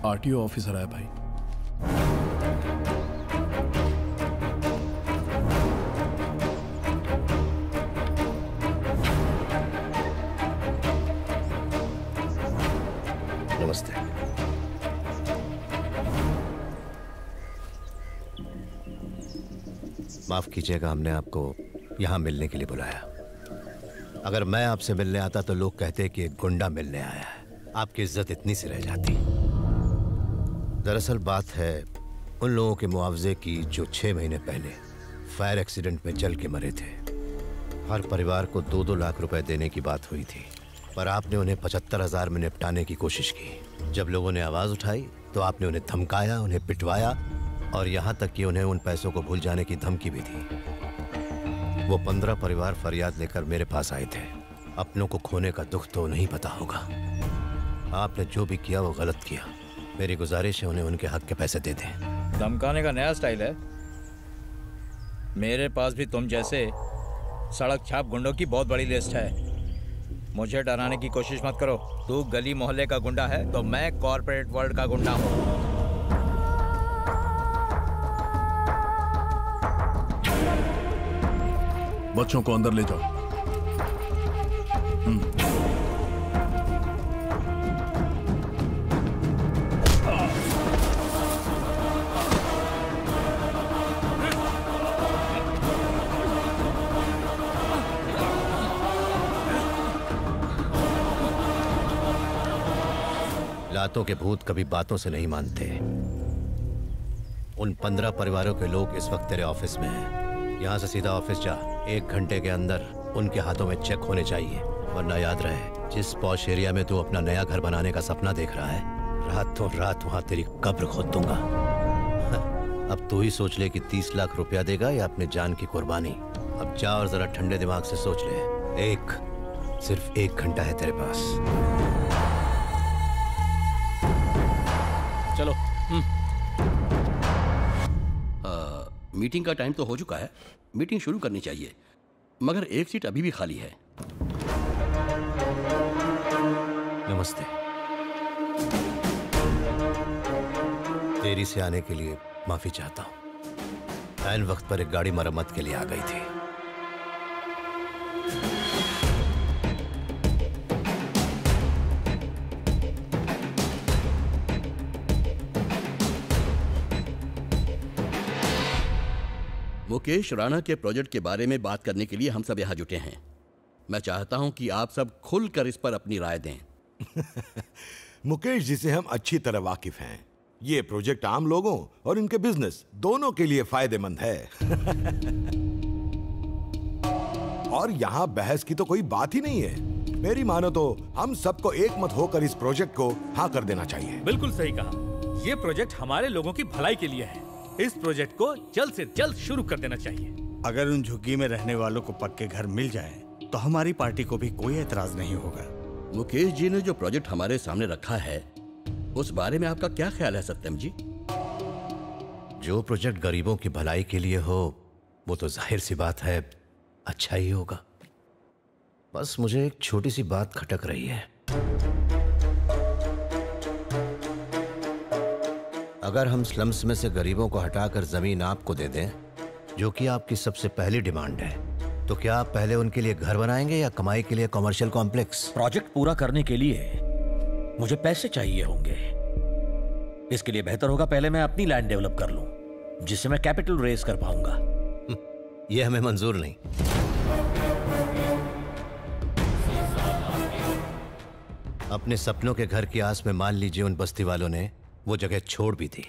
RTO officer आया भाई। नमस्ते। माफ कीजिएगा, हमने आपको यहाँ मिलने के लिए बुलाया। अगर मैं आपसे मिलने आता तो लोग कहते कि एक गुंडा मिलने आया है, आपकी इज्जत इतनी सी रह जाती। दरअसल बात है उन लोगों के मुआवजे की जो 6 महीने पहले फायर एक्सीडेंट में जल के मरे थे। हर परिवार को 2-2 लाख रुपए देने की बात हुई थी, पर आपने उन्हें 75,000 में निपटाने की कोशिश की। जब लोगों ने आवाज उठाई तो आपने उन्हें धमकाया, उन्हें पिटवाया और यहाँ तक कि उन्हें उन पैसों को भूल जाने की धमकी भी दी। वो 15 परिवार फरियाद लेकर मेरे पास आए थे। अपनों को खोने का दुख तो नहीं पता होगा। आपने जो भी किया वो गलत किया। मेरी गुजारिश है उन्हें उनके हक के पैसे दे दें। धमकाने का नया स्टाइल है। मेरे पास भी तुम जैसे सड़क छाप गुंडों की बहुत बड़ी लिस्ट है। मुझे डराने की कोशिश मत करो। तू गली मोहल्ले का गुंडा है तो मैं कॉर्पोरेट वर्ल्ड का गुंडा हूँ। बच्चों को अंदर ले जाओ। लातों के भूत कभी बातों से नहीं मानते। उन 15 परिवारों के लोग इस वक्त तेरे ऑफिस में हैं। यहाँ से सीधा ऑफिस जा। 1 घंटे के अंदर उनके हाथों में चेक होने चाहिए, वरना याद रहे जिस पॉश एरिया में तू अपना नया घर बनाने का सपना देख रहा है, रातों रात वहाँ तेरी कब्र खोद दूंगा। अब तू ही सोच ले कि 30 लाख रुपया देगा या अपने जान की कुर्बानी। अब जा और जरा ठंडे दिमाग से सोच ले। सिर्फ 1 घंटा है तेरे पास। चलो। मीटिंग का टाइम तो हो चुका है, मीटिंग शुरू करनी चाहिए, मगर एक सीट अभी भी खाली है। नमस्ते। देरी से आने के लिए माफी चाहता हूं। ऐन वक्त पर एक गाड़ी मरम्मत के लिए आ गई थी। मुकेश राणा के प्रोजेक्ट के बारे में बात करने के लिए हम सब यहाँ जुटे हैं। मैं चाहता हूँ कि आप सब खुलकर इस पर अपनी राय दें। मुकेश जी से हम अच्छी तरह वाकिफ हैं। ये प्रोजेक्ट आम लोगों और इनके बिजनेस दोनों के लिए फायदेमंद है। और यहाँ बहस की तो कोई बात ही नहीं है। मेरी मानो तो हम सबको एक मत होकर इस प्रोजेक्ट को हाँ कर देना चाहिए। बिल्कुल सही कहा। ये प्रोजेक्ट हमारे लोगों की भलाई के लिए है। इस प्रोजेक्ट को जल्द से जल्द शुरू कर देना चाहिए। अगर उन झुग्गी में रहने वालों को पक्के घर मिल जाए तो हमारी पार्टी को भी कोई एतराज नहीं होगा। मुकेश जी ने जो प्रोजेक्ट हमारे सामने रखा है उस बारे में आपका क्या ख्याल है सत्यम जी? जो प्रोजेक्ट गरीबों की भलाई के लिए हो वो तो जाहिर सी बात है अच्छा ही होगा। बस मुझे एक छोटी सी बात खटक रही है। अगर हम स्लम्स में से गरीबों को हटाकर जमीन आपको दे दें, जो कि आपकी सबसे पहली डिमांड है, तो क्या आप पहले उनके लिए घर बनाएंगे या कमाई के लिए कमर्शियल कॉम्प्लेक्स? प्रोजेक्ट पूरा करने के लिए मुझे पैसे चाहिए होंगे। इसके लिए बेहतर होगा पहले मैं अपनी लैंड डेवलप कर लूं, जिससे मैं कैपिटल रेज कर पाऊंगा। यह हमें मंजूर नहीं। अपने सपनों के घर की आस में मान लीजिए उन बस्ती वालों ने वो जगह छोड़ भी थी,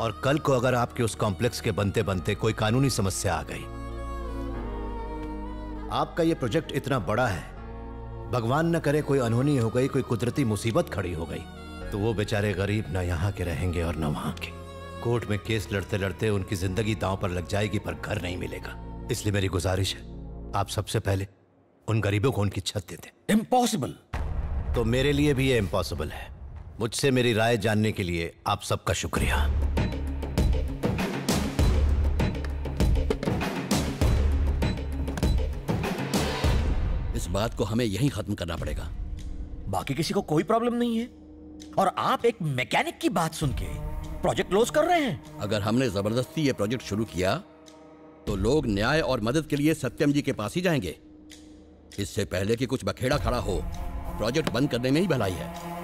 और कल को अगर आपके उस कॉम्प्लेक्स के बनते बनते कोई कानूनी समस्या आ गई, आपका ये प्रोजेक्ट इतना बड़ा है, भगवान न करे कोई अनहोनी हो गई, कोई कुदरती मुसीबत खड़ी हो गई, तो वो बेचारे गरीब ना यहाँ के रहेंगे और ना वहां के। कोर्ट में केस लड़ते लड़ते उनकी जिंदगी दांव पर लग जाएगी, पर घर नहीं मिलेगा। इसलिए मेरी गुजारिश है आप सबसे पहले उन गरीबों को उनकी छत दे दें। इम्पॉसिबल। तो मेरे लिए भी ये इम्पॉसिबल है। मुझसे मेरी राय जानने के लिए आप सबका शुक्रिया। इस बात को हमें यहीं खत्म करना पड़ेगा। बाकी किसी को कोई प्रॉब्लम नहीं है। और आप एक मैकेनिक की बात सुन के प्रोजेक्ट क्लोज कर रहे हैं। अगर हमने जबरदस्ती ये प्रोजेक्ट शुरू किया तो लोग न्याय और मदद के लिए सत्यम जी के पास ही जाएंगे। इससे पहले कि कुछ बखेड़ा खड़ा हो, प्रोजेक्ट बंद करने में ही भलाई है।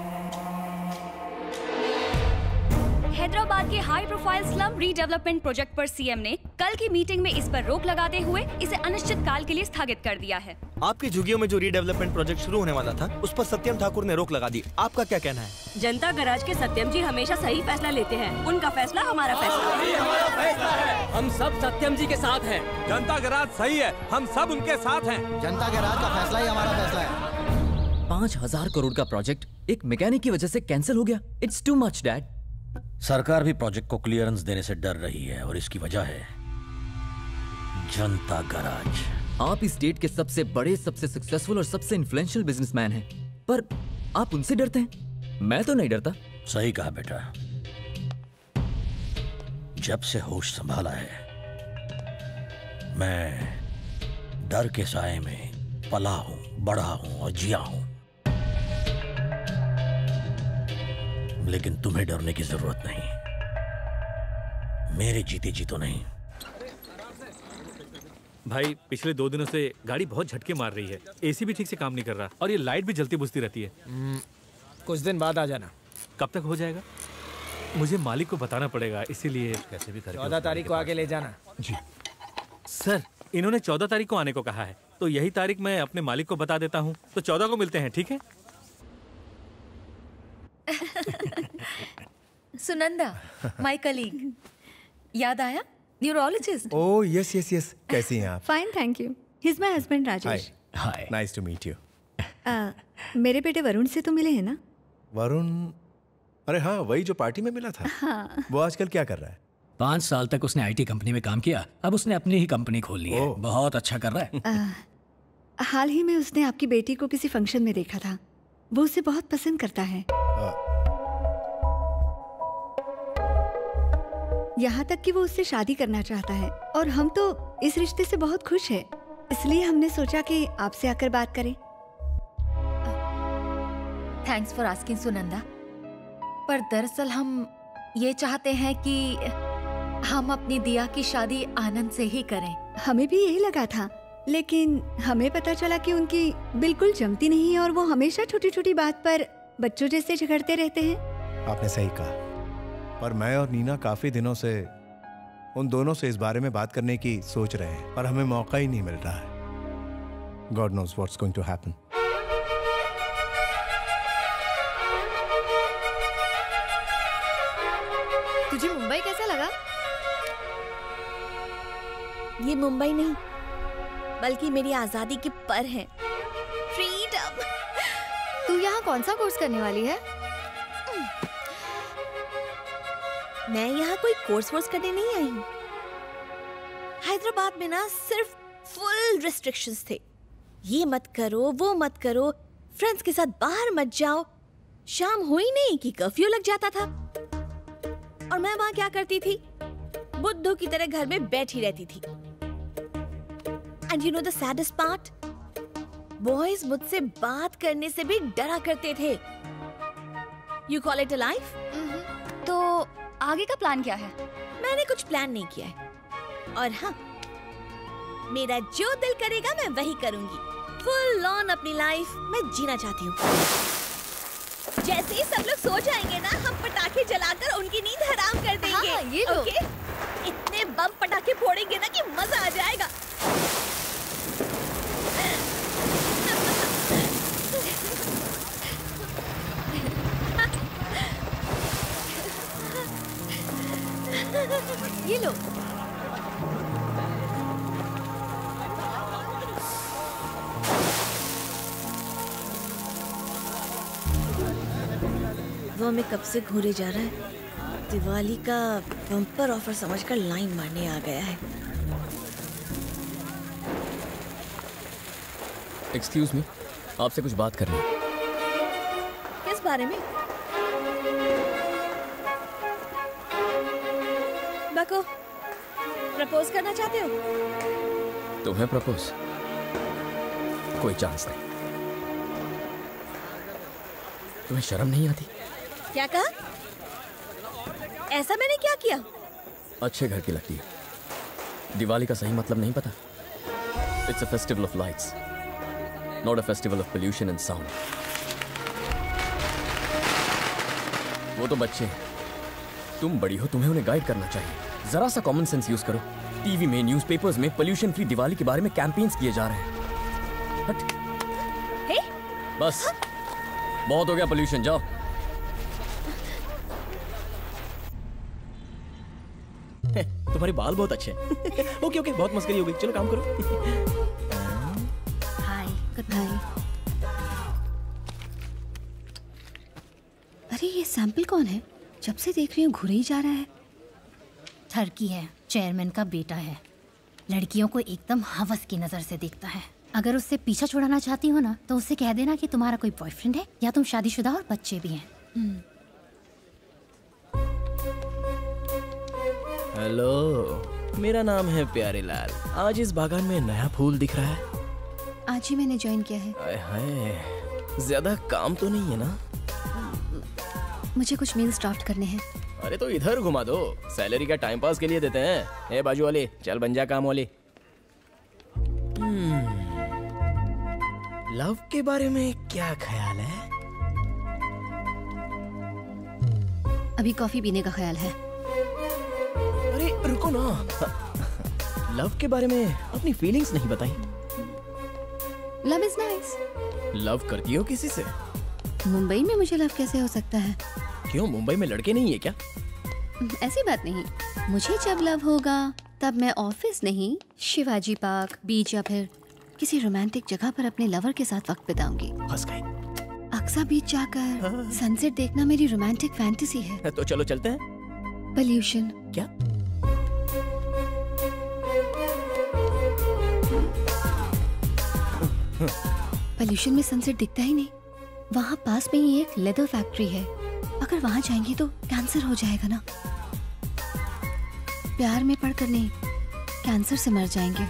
हैदराबाद के high profile slum redevelopment project पर सीएम ने कल की मीटिंग में इस पर रोक लगाते हुए इसे अनिश्चित काल के लिए स्थगित कर दिया है। आपकी झुग्गियों में जो रीडेवलपमेंट प्रोजेक्ट शुरू होने वाला था, उस पर सत्यम ठाकुर ने रोक लगा दी। आपका क्या कहना है? जनता गराज के सत्यम जी हमेशा सही फैसला लेते हैं। उनका फैसला हमारा फैसला है। हम सब सत्यम जी के साथ हैं। जनता गराज सही है, हम सब उनके साथ हैं। जनता गराज का फैसला ही हमारा फैसला है। 5,000 करोड़ का प्रोजेक्ट एक मैकेनिक की वजह से कैंसिल हो गया। It's too much dad. सरकार भी प्रोजेक्ट को क्लियरेंस देने से डर रही है और इसकी वजह है जनता गराज। आप इस स्टेट के सबसे बड़े, सबसे सक्सेसफुल और सबसे इन्फ्लुएंशियल बिजनेसमैन हैं, पर आप उनसे डरते हैं। मैं तो नहीं डरता। सही कहा बेटा। जब से होश संभाला है मैं डर के साए में पला हूं, बढ़ा हूं और जिया हूं। लेकिन तुम्हें डरने की जरूरत नहीं, मेरे जीते जी तो नहीं। भाई पिछले 2 दिनों से गाड़ी बहुत झटके मार रही है। एसी भी ठीक से काम नहीं कर रहा और ये लाइट भी जलती बुझती रहती है। कुछ दिन बाद आ जाना। कब तक हो जाएगा? मुझे मालिक को बताना पड़ेगा, इसीलिए कैसे भी 14 तारीख को आके ले जाना। जी सर, इन्होंने 14 तारीख को आने को कहा है, तो यही तारीख मैं अपने मालिक को बता देता हूँ। तो 14 को मिलते हैं, ठीक है? सुनंदा, माय कलीग, याद आया? Neurologist. Oh yes yes yes, कैसी हैं आप? Fine thank you. He is my husband Rajesh. Hi, nice to meet you. मेरे बेटे वरुण से तो मिले हैं ना? वरुण? अरे हाँ, वही जो पार्टी में मिला था। हाँ। वो आजकल क्या कर रहा है? 5 साल तक उसने आईटी कंपनी में काम किया, अब उसने अपनी ही कंपनी खोल ली है। बहुत अच्छा कर रहा है। हाल ही में उसने आपकी बेटी को किसी फंक्शन में देखा था। वो उसे बहुत पसंद करता है। यहाँ तक कि वो उससे शादी करना चाहता है और हम तो इस रिश्ते से बहुत खुश हैं। इसलिए हमने सोचा कि आपसे आकर बात करें। थैंक्स फॉर आस्किंग सुनंदा, पर दरअसल हम ये चाहते हैं कि हम अपनी दिया की शादी आनंद से ही करें। हमें भी यही लगा था, लेकिन हमें पता चला कि उनकी बिल्कुल जमती नहीं है और वो हमेशा छोटी छोटी बात पर बच्चों जैसे झगड़ते रहते हैं। आपने सही कहा, पर मैं और नीना काफी दिनों से उन दोनों से इस बारे में बात करने की सोच रहे हैं, पर हमें मौका ही नहीं मिल रहा है। God knows what's going to happen. तुझे मुंबई कैसा लगा? ये मुंबई नहीं, बल्कि मेरी आजादी की पर है। फ्रीडम। तू यहाँ कौन सा कोर्स करने वाली है? मैं यहाँ कोई कोर्स वोर्स करने नहीं आई हूँ। हैदराबाद में ना सिर्फ फुल रिस्ट्रिक्शंस थे। ये मत करो, वो मत करो, फ्रेंड्स के साथ बाहर मत जाओ। शाम हुई नहीं कि कर्फ्यू लग जाता था और मैं वहाँ क्या करती थी? बुद्धू की तरह घर में बैठी रहती थी। And you know the saddest part, boys मुझसे बात करने से भी डरा करते थे। You call it a life? तो आगे का प्लान क्या है? मैंने कुछ प्लान नहीं किया है, और हाँ, मेरा जो दिल करेगा मैं वही करूंगी। फुल ऑन अपनी लाइफ मैं जीना चाहती हूँ। जैसे ही सब लोग सो जाएंगे ना, हम पटाखे जलाकर उनकी नींद हराम कर देंगे। हाँ, ये लो। ओके? इतने बम पटाखे फोड़ेंगे ना कि मजा आ जाएगा। ये लो। वो हमें कब से घूरे जा रहा है। दिवाली का बम्पर ऑफर समझकर लाइन मारने आ गया है। एक्सक्यूज मी, आपसे कुछ बात करनी है। किस बारे में? बको, प्रपोज करना चाहते हो? तुम्हें प्रपोज? कोई चांस नहीं। तुम्हें शर्म नहीं आती? क्या कहा? ऐसा मैंने क्या किया? अच्छे घर की लगती है। दिवाली का सही मतलब नहीं पता? It's a festival of lights, not a festival of pollution and sound. वो तो बच्चे हैं, तुम बड़ी हो, तुम्हें उन्हें गाइड करना चाहिए। जरा सा कॉमन सेंस यूज करो। टीवी में, न्यूज़पेपर्स में पोल्यूशन फ्री दिवाली के बारे में कैंपेन्स किए जा रहे हैं। हट। बस बहुत हो गया पोल्यूशन, जाओ। तुम्हारे बाल बहुत अच्छे हैं। ओके ओके, बहुत मस्करी हो गई, चलो काम करो। हाय, गुड बाय। अरे ये सैंपल कौन है? जब से देख रही हूँ घुरे ही जा रहा है। ठरकी है, चेयरमैन का बेटा है। लड़कियों को एकदम हवस की नजर से देखता है। अगर उससे पीछा छुड़ाना चाहती हो ना, तो उससे कह देना कि तुम्हारा कोई बॉयफ्रेंड है या तुम शादीशुदा और बच्चे भी हैं। हेलो, मेरा नाम है प्यारे लाल। आज इस बागान में नया फूल दिख रहा है। आज ही मैंने ज्वाइन किया है। हाय, ज्यादा काम तो नहीं है ना? मुझे कुछ मेल्स ड्राफ्ट करने हैं। अरे तो इधर घुमा दो, सैलरी का टाइम पास के लिए देते हैं। ए बाजू वाली, चल बन जा काम वाली। लव के बारे में क्या ख्याल है? अभी कॉफी पीने का ख्याल है। अरे रुको ना, लव के बारे में अपनी फीलिंग्स नहीं बताई। Love is nice. लव करती हो किसी से? मुंबई में मुझे लव कैसे हो सकता है? क्यों, मुंबई में लड़के नहीं है क्या? ऐसी बात नहीं। मुझे जब लव होगा तब मैं ऑफिस नहीं, शिवाजी पार्क, बीच या फिर किसी रोमांटिक जगह पर अपने लवर के साथ वक्त बिताऊंगी। फंस गई। अक्सा बीच जाकर सनसेट देखना मेरी रोमांटिक फैंटेसी है। तो चलो चलते हैं। पोल्यूशन। क्या? पोल्यूशन में सनसेट दिखता ही नहीं। वहाँ पास में ही एक लेदर फैक्ट्री है। अगर वहाँ जाएंगे तो कैंसर हो जाएगा ना। प्यार में पड़कर नहीं, कैंसर से मर जाएंगे।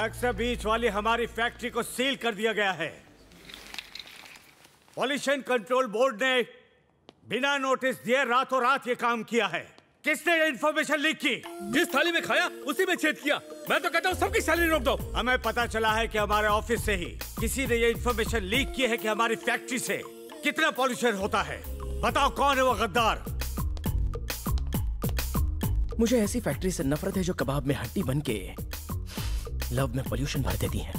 अक्सा बीच वाली हमारी फैक्ट्री को सील कर दिया गया है। पॉल्यूशन कंट्रोल बोर्ड ने बिना नोटिस दिए रातों रात ये काम किया है। किसने ये इन्फॉर्मेशन लीक की? जिस थाली में खाया उसी में छेद किया। मैं तो कहता हूँ सबकी सैलरी रोक दो। हमें पता चला है कि हमारे ऑफिस से ही किसी ने ये इन्फॉर्मेशन लीक की है कि हमारी फैक्ट्री से कितना पॉल्यूशन होता है। बताओ कौन है वो गद्दार? मुझे ऐसी फैक्ट्री से नफरत है जो कबाब में हड्डी बन के लव में पोल्यूशन भर देती है।